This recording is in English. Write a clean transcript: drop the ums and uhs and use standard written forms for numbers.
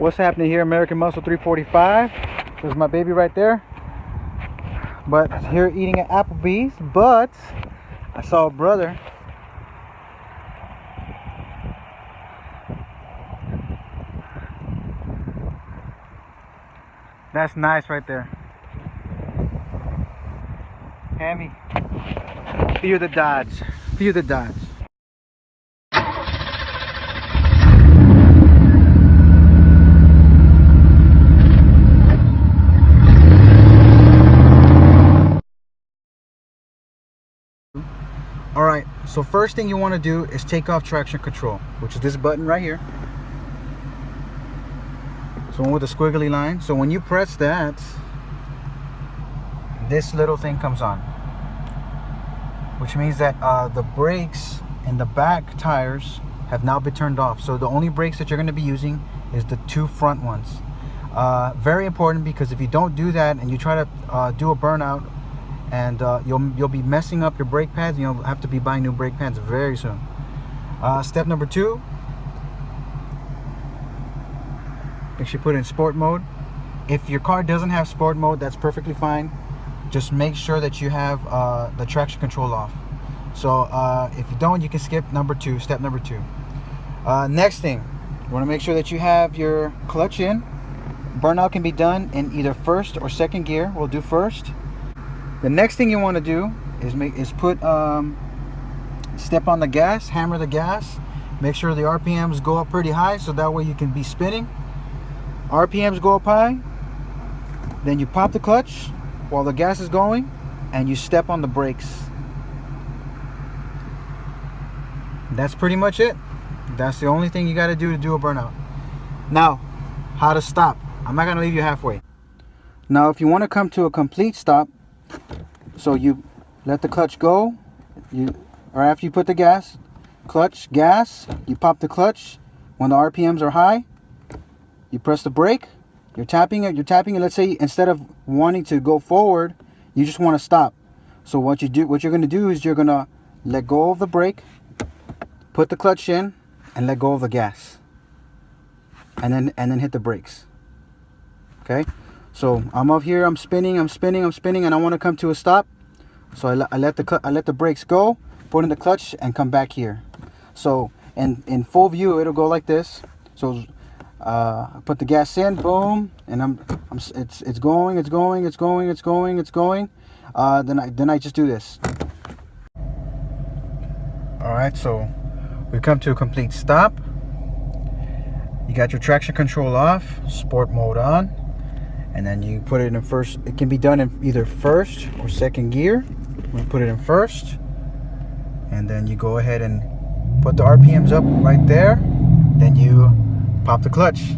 What's happening here, American Muscle 345? There's my baby right there. But here eating at Applebee's, but I saw a brother. That's nice right there. Hammy. Fear the Dodge. Fear the Dodge. Alright, so first thing you want to do is take off traction control, which is this button right here. So one with a squiggly line. So when you press that, this little thing comes on, which means that the brakes in the back tires have now been turned off. So the only brakes that you're going to be using is the two front ones. Very important, because if you don't do that and you try to do a burnout, and you'll be messing up your brake pads, and you'll have to be buying new brake pads very soon. Step number 2, make sure you put it in sport mode. If your car doesn't have sport mode, that's perfectly fine. Just make sure that you have the traction control off. So if you don't, you can skip step number 2. Next thing, you want to make sure that you have your clutch in. Burnout can be done in either first or second gear. We'll do first. The next thing you want to do is put step on the gas, hammer the gas, make sure the RPMs go up pretty high, so that way you can be spinning. RPMs go up high, then you pop the clutch while the gas is going, and you step on the brakes. That's pretty much it. That's the only thing you got to do a burnout. Now, how to stop. I'm not going to leave you halfway. Now, if you want to come to a complete stop, so you let the clutch go, or after you put the gas, you pop the clutch. When the RPMs are high, you press the brake, you're tapping it. Let's say instead of wanting to go forward, you just want to stop. So what you're going to do is you're going to let go of the brake, put the clutch in, and let go of the gas, and then hit the brakes. Okay? So I'm up here, I'm spinning, and I want to come to a stop. So I let the brakes go, put in the clutch, and come back here. So in full view, it'll go like this. So I put the gas in, boom, and it's going. Then I just do this. All right, so we come to a complete stop. You got your traction control off, sport mode on. And then you put it in first. It can be done in either first or second gear. We put it in first, and then you go ahead and put the RPMs up right there. Then you pop the clutch.